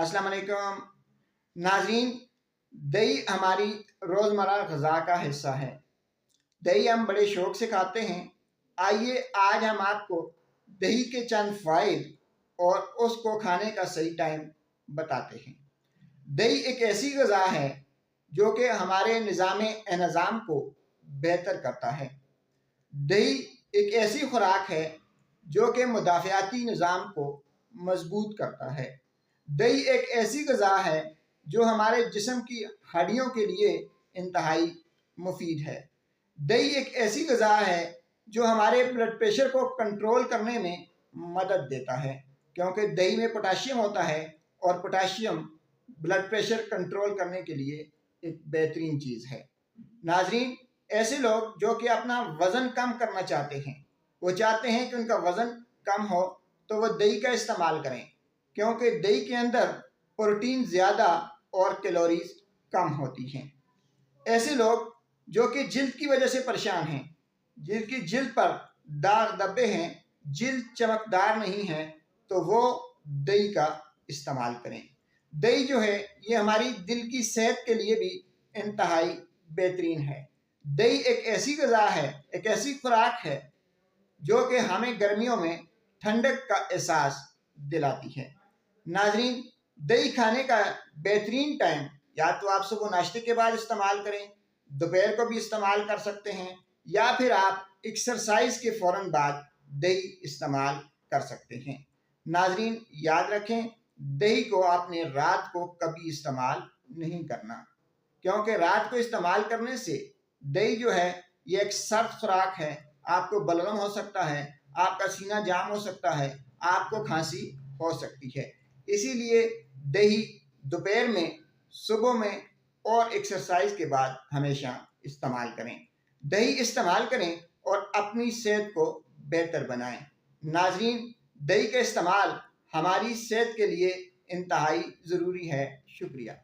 अस्सलाम वालेकुम नाजरीन। दही हमारी रोज़मर्रा ग़िज़ा का हिस्सा है। दही हम बड़े शौक़ से खाते हैं। आइए आज हम आपको दही के चंद फ़ायदे और उसको खाने का सही टाइम बताते हैं। दही एक ऐसी ग़िज़ा है जो कि हमारे निज़ाम को बेहतर करता है। दही एक ऐसी खुराक है जो कि मुदाफ़ियाती निज़ाम को मजबूत करता है। दही एक ऐसी ग़िज़ा है जो हमारे जिस्म की हड्डियों के लिए इंतहाई मुफीद है। दही एक ऐसी ग़िज़ा है जो हमारे ब्लड प्रेशर को कंट्रोल करने में मदद देता है, क्योंकि दही में पोटाशियम होता है और पोटाशियम ब्लड प्रेशर कंट्रोल करने के लिए एक बेहतरीन चीज़ है। नाजरीन, ऐसे लोग जो कि अपना वज़न कम करना चाहते हैं, वो चाहते हैं कि उनका वज़न कम हो, तो वो दही का इस्तेमाल करें, क्योंकि दही के अंदर प्रोटीन ज़्यादा और कैलोरीज कम होती हैं। ऐसे लोग जो कि जिल्द की वजह से परेशान हैं, जिल्द पर दाग धब्बे हैं, जिल्द चमकदार नहीं है, तो वो दही का इस्तेमाल करें। दही जो है ये हमारी दिल की सेहत के लिए भी इंतहाई बेहतरीन है। दही एक ऐसी ग़िज़ा है, एक ऐसी खुराक है जो कि हमें गर्मियों में ठंडक का एहसास दिलाती है। नाजरीन, दही खाने का बेहतरीन टाइम या तो आप सुबह नाश्ते के बाद इस्तेमाल करें, दोपहर को भी इस्तेमाल कर सकते हैं, या फिर आप एक्सरसाइज के फ़ौरन बाद दही इस्तेमाल कर सकते हैं। नाजरीन, याद रखें, दही को आपने रात को कभी इस्तेमाल नहीं करना, क्योंकि रात को इस्तेमाल करने से दही जो है ये एक सख्त खुराक है। आपको बलगम हो सकता है, आपका सीना जाम हो सकता है, आपको खांसी हो सकती है। इसीलिए दही दोपहर में, सुबह में और एक्सरसाइज के बाद हमेशा इस्तेमाल करें। दही इस्तेमाल करें और अपनी सेहत को बेहतर बनाएं। नाजरीन, दही का इस्तेमाल हमारी सेहत के लिए इंतहाई ज़रूरी है। शुक्रिया।